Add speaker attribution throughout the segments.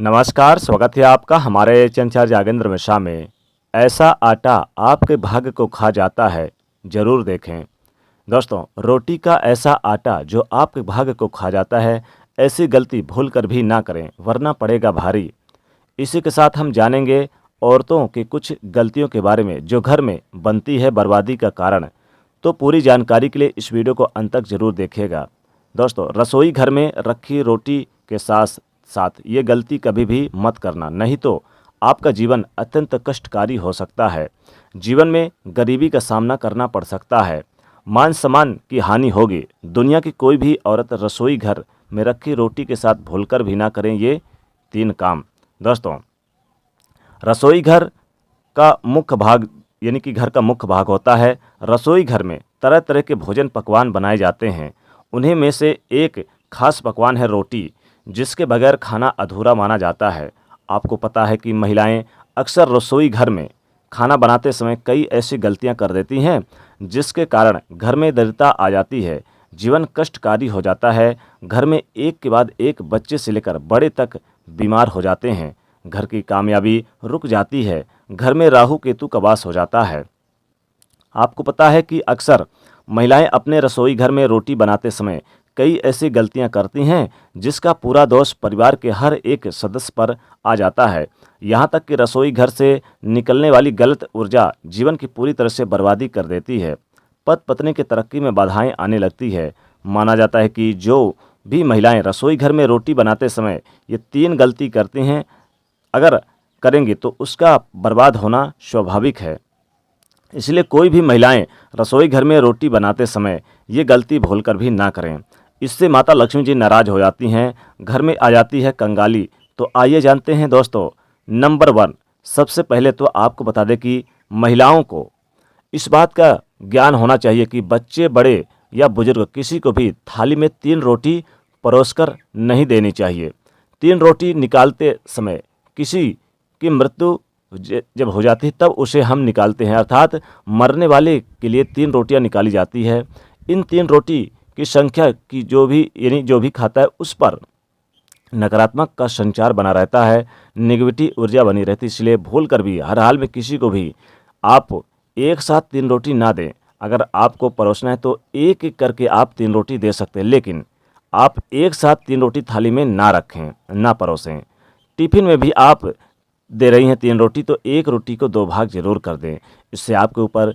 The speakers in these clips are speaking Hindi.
Speaker 1: नमस्कार, स्वागत है आपका हमारे चंचल जागेंद्र मिश्रा में। ऐसा आटा आपके भाग्य को खा जाता है, ज़रूर देखें। दोस्तों, रोटी का ऐसा आटा जो आपके भाग्य को खा जाता है, ऐसी गलती भूल कर भी ना करें, वरना पड़ेगा भारी। इसी के साथ हम जानेंगे औरतों की कुछ गलतियों के बारे में जो घर में बनती है बर्बादी का कारण। तो पूरी जानकारी के लिए इस वीडियो को अंत तक जरूर देखिएगा। दोस्तों, रसोई घर में रखी रोटी के साथ साथ ये गलती कभी भी मत करना, नहीं तो आपका जीवन अत्यंत कष्टकारी हो सकता है। जीवन में गरीबी का सामना करना पड़ सकता है, मान सम्मान की हानि होगी। दुनिया की कोई भी औरत रसोई घर में रखी रोटी के साथ भूलकर भी ना करें ये 3 काम। दोस्तों, रसोई घर का मुख्य भाग यानी कि घर का मुख्य भाग होता है। रसोई घर में तरह तरह के भोजन पकवान बनाए जाते हैं। उन्हीं में से एक खास पकवान है रोटी, जिसके बगैर खाना अधूरा माना जाता है। आपको पता है कि महिलाएं अक्सर रसोई घर में खाना बनाते समय कई ऐसी गलतियां कर देती हैं, जिसके कारण घर में दरिद्रता आ जाती है, जीवन कष्टकारी हो जाता है। घर में एक के बाद एक बच्चे से लेकर बड़े तक बीमार हो जाते हैं। घर की कामयाबी रुक जाती है। घर में राहु केतु का वास हो जाता है। आपको पता है कि अक्सर महिलाएं अपने रसोई घर में रोटी बनाते समय कई ऐसी गलतियां करती हैं, जिसका पूरा दोष परिवार के हर एक सदस्य पर आ जाता है। यहां तक कि रसोई घर से निकलने वाली गलत ऊर्जा जीवन की पूरी तरह से बर्बादी कर देती है। पति पत्नी की तरक्की में बाधाएं आने लगती है। माना जाता है कि जो भी महिलाएं रसोई घर में रोटी बनाते समय ये 3 गलती करती हैं, अगर करेंगी तो उसका बर्बाद होना स्वाभाविक है। इसलिए कोई भी महिलाएं रसोई घर में रोटी बनाते समय ये गलती भूलकर भी ना करें। इससे माता लक्ष्मी जी नाराज हो जाती हैं, घर में आ जाती है कंगाली। तो आइए जानते हैं दोस्तों। नंबर 1, सबसे पहले तो आपको बता दें कि महिलाओं को इस बात का ज्ञान होना चाहिए कि बच्चे, बड़े या बुजुर्ग किसी को भी थाली में 3 रोटी परोसकर नहीं देनी चाहिए। 3 रोटी निकालते समय किसी की मृत्यु जब हो जाती है तब उसे हम निकालते हैं, अर्थात मरने वाले के लिए 3 रोटियां निकाली जाती है। इन 3 रोटी की संख्या की जो भी खाता है उस पर नकारात्मक का संचार बना रहता है, नेगेटिव ऊर्जा बनी रहती है। इसलिए भूल कर भी हर हाल में किसी को भी आप एक साथ 3 रोटी ना दें। अगर आपको परोसना है तो एक एक करके आप 3 रोटी दे सकते हैं, लेकिन आप एक साथ 3 रोटी थाली में ना रखें, ना परोसें। टिफिन में भी आप दे रही हैं 3 रोटी तो एक रोटी को 2 भाग जरूर कर दें। इससे आपके ऊपर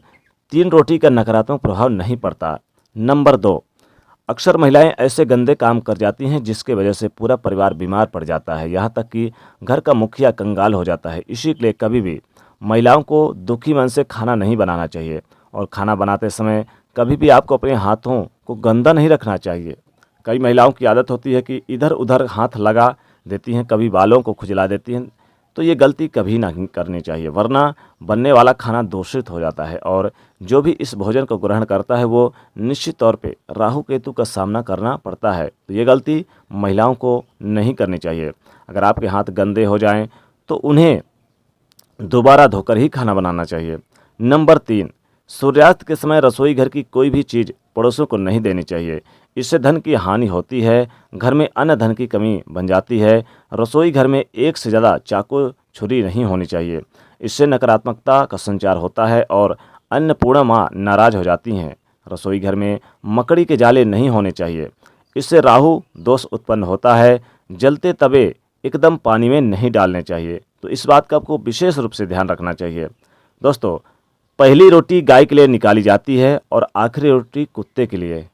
Speaker 1: 3 रोटी का नकारात्मक प्रभाव नहीं पड़ता। नंबर 2, अक्सर महिलाएं ऐसे गंदे काम कर जाती हैं जिसके वजह से पूरा परिवार बीमार पड़ जाता है, यहाँ तक कि घर का मुखिया कंगाल हो जाता है। इसी के लिए कभी भी महिलाओं को दुखी मन से खाना नहीं बनाना चाहिए, और खाना बनाते समय कभी भी आपको अपने हाथों को गंदा नहीं रखना चाहिए। कई महिलाओं की आदत होती है कि इधर उधर हाथ लगा देती हैं, कभी बालों को खुजला देती हैं। तो ये गलती कभी नहीं करनी चाहिए, वरना बनने वाला खाना दूषित हो जाता है, और जो भी इस भोजन को ग्रहण करता है वो निश्चित तौर पे राहु केतु का सामना करना पड़ता है। तो ये गलती महिलाओं को नहीं करनी चाहिए। अगर आपके हाथ गंदे हो जाएं तो उन्हें दोबारा धोकर ही खाना बनाना चाहिए। नंबर 3, सूर्यास्त के समय रसोई घर की कोई भी चीज़ पड़ोसियों को नहीं देनी चाहिए। इससे धन की हानि होती है, घर में अन्न धन की कमी बन जाती है। रसोई घर में एक से ज़्यादा चाकू छुरी नहीं होनी चाहिए। इससे नकारात्मकता का संचार होता है और अन्नपूर्णा माँ नाराज हो जाती हैं। रसोई घर में मकड़ी के जाले नहीं होने चाहिए। इससे राहु दोष उत्पन्न होता है। जलते तवे एकदम पानी में नहीं डालने चाहिए। तो इस बात का आपको विशेष रूप से ध्यान रखना चाहिए। दोस्तों, पहली रोटी गाय के लिए निकाली जाती है और आखिरी रोटी कुत्ते के लिए।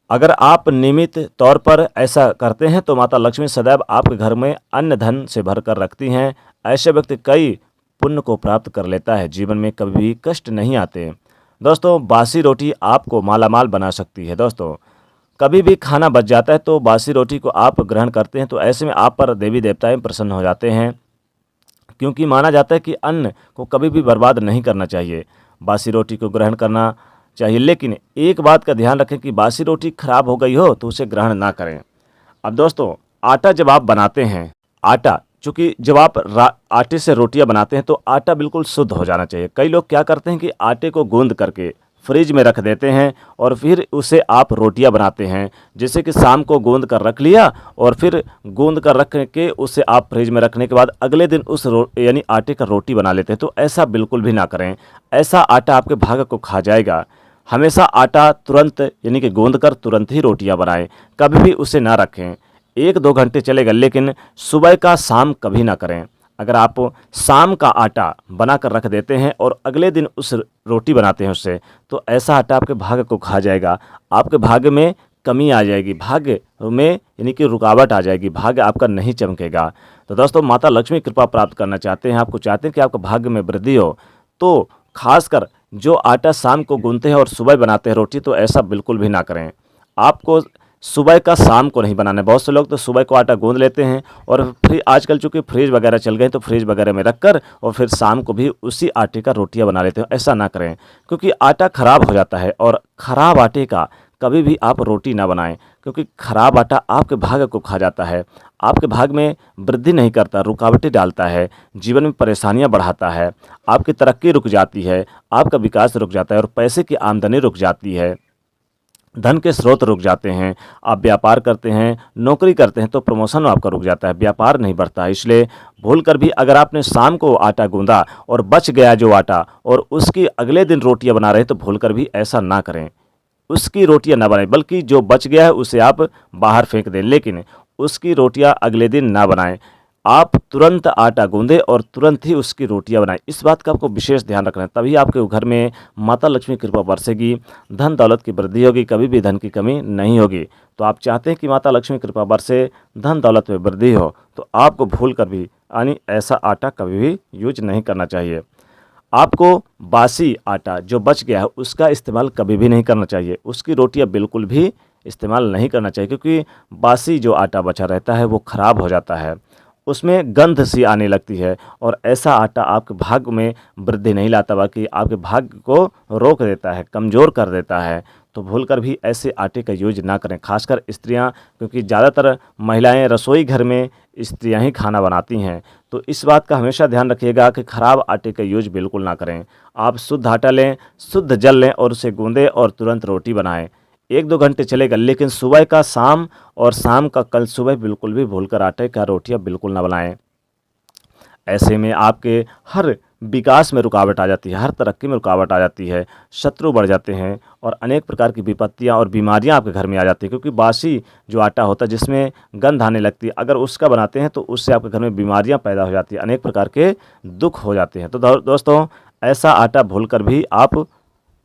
Speaker 1: अगर आप नियमित तौर पर ऐसा करते हैं तो माता लक्ष्मी सदैव आपके घर में अन्न धन से भरकर रखती हैं। ऐसे व्यक्ति कई पुण्य को प्राप्त कर लेता है, जीवन में कभी भी कष्ट नहीं आते। दोस्तों, बासी रोटी आपको मालामाल बना सकती है। दोस्तों, कभी भी खाना बच जाता है तो बासी रोटी को आप ग्रहण करते हैं तो ऐसे में आप पर देवी देवताएं प्रसन्न हो जाते हैं, क्योंकि माना जाता है कि अन्न को कभी भी बर्बाद नहीं करना चाहिए। बासी रोटी को ग्रहण करना चाहिए, लेकिन एक बात का ध्यान रखें कि बासी रोटी खराब हो गई हो तो उसे ग्रहण ना करें। अब दोस्तों, आटा जब आप बनाते हैं, आटा चूँकि जब आप आटे से रोटियां बनाते हैं तो आटा बिल्कुल शुद्ध हो जाना चाहिए। कई लोग क्या करते हैं कि आटे को गूंद करके फ्रिज में रख देते हैं और फिर उसे आप रोटियां बनाते हैं। जैसे कि शाम को गूंद कर रख लिया और फिर गूंद कर रख के उसे आप फ्रिज में रखने के बाद अगले दिन उस यानी आटे का रोटी बना लेते हैं। तो ऐसा बिल्कुल भी ना करें, ऐसा आटा आपके भाग्य को खा जाएगा। हमेशा आटा तुरंत यानी कि गूंद कर तुरंत ही रोटियां बनाएं, कभी भी उसे ना रखें। 1-2 घंटे चलेगा, लेकिन सुबह का शाम कभी ना करें। अगर आप शाम का आटा बना कर रख देते हैं और अगले दिन उस रोटी बनाते हैं उससे, तो ऐसा आटा आपके भाग्य को खा जाएगा। आपके भाग्य में कमी आ जाएगी, भाग्य में यानी कि रुकावट आ जाएगी, भाग्य आपका नहीं चमकेगा। तो दोस्तों, माता लक्ष्मी कृपा प्राप्त करना चाहते हैं, आपको चाहते हैं कि आपका भाग्य में वृद्धि हो, तो खासकर जो आटा शाम को गूंथते हैं और सुबह बनाते हैं रोटी, तो ऐसा बिल्कुल भी ना करें। आपको सुबह का शाम को नहीं बनाना है। बहुत से लोग तो सुबह को आटा गूंद लेते हैं और फिर आजकल चूँकि फ्रिज वगैरह चल गए, तो फ्रिज वगैरह में रखकर और फिर शाम को भी उसी आटे का रोटियां बना लेते हैं। ऐसा ना करें, क्योंकि आटा खराब हो जाता है और ख़राब आटे का कभी भी आप रोटी ना बनाएं, क्योंकि खराब आटा आपके भाग्य को खा जाता है, आपके भाग्य में वृद्धि नहीं करता, रुकावटें डालता है, जीवन में परेशानियां बढ़ाता है, आपकी तरक्की रुक जाती है, आपका विकास रुक जाता है और पैसे की आमदनी रुक जाती है, धन के स्रोत रुक जाते हैं। आप व्यापार करते हैं, नौकरी करते हैं, तो प्रमोशन आपका रुक जाता है, व्यापार नहीं बढ़ता है। इसलिए भूल कर भी अगर आपने शाम को आटा गूंदा और बच गया जो आटा और उसकी अगले दिन रोटियां बना रहे हैं, तो भूल कर भी ऐसा ना करें, उसकी रोटियां ना बनाएं, बल्कि जो बच गया है उसे आप बाहर फेंक दें, लेकिन उसकी रोटियां अगले दिन ना बनाएं। आप तुरंत आटा गूंदें और तुरंत ही उसकी रोटियां बनाएं। इस बात का आपको विशेष ध्यान रखना है, तभी आपके घर में माता लक्ष्मी कृपा बरसेगी, धन दौलत की वृद्धि होगी, कभी भी धन की कमी नहीं होगी। तो आप चाहते हैं कि माता लक्ष्मी कृपा बरसे, धन दौलत में वृद्धि हो, तो आपको भूल कर भी यानी ऐसा आटा कभी भी यूज नहीं करना चाहिए। आपको बासी आटा जो बच गया है उसका इस्तेमाल कभी भी नहीं करना चाहिए, उसकी रोटियां बिल्कुल भी इस्तेमाल नहीं करना चाहिए, क्योंकि बासी जो आटा बचा रहता है वो ख़राब हो जाता है, उसमें गंध सी आने लगती है और ऐसा आटा आपके भाग्य में वृद्धि नहीं लाता, बल्कि आपके भाग्य को रोक देता है, कमज़ोर कर देता है। तो भूल कर भी ऐसे आटे का यूज ना करें, खासकर स्त्रियां, क्योंकि ज़्यादातर महिलाएं रसोई घर में स्त्रियां ही खाना बनाती हैं। तो इस बात का हमेशा ध्यान रखिएगा कि ख़राब आटे का यूज बिल्कुल ना करें। आप शुद्ध आटा लें, शुद्ध जल लें और उसे गूंदें और तुरंत रोटी बनाएं। 1-2 घंटे चलेगा, लेकिन सुबह का शाम और शाम का कल सुबह बिल्कुल भी भूलकर आटे का रोटियां बिल्कुल ना बनाएं। ऐसे में आपके हर विकास में रुकावट आ जाती है, हर तरक्की में रुकावट आ जाती है, शत्रु बढ़ जाते हैं और अनेक प्रकार की विपत्तियां और बीमारियां आपके घर में आ जाती हैं, क्योंकि बासी जो आटा होता है जिसमें गंध आने लगती है, अगर उसका बनाते हैं तो उससे आपके घर में बीमारियां पैदा हो जाती हैं, अनेक प्रकार के दुख हो जाते हैं। तो दोस्तों, ऐसा आटा भूलकर भी आप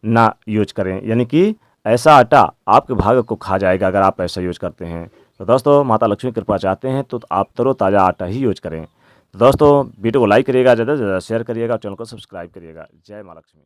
Speaker 1: ना यूज करें, यानी कि ऐसा आटा आपके भाग्य को खा जाएगा अगर आप ऐसा यूज करते हैं। तो दोस्तों, माता लक्ष्मी कृपा चाहते हैं तो आप तरोताज़ा आटा ही यूज करें। तो दोस्तों, वीडियो को लाइक करिएगा, ज़्यादा से ज़्यादा शेयर करिएगा और चैनल को सब्सक्राइब करिएगा। जय माँ लक्ष्मी।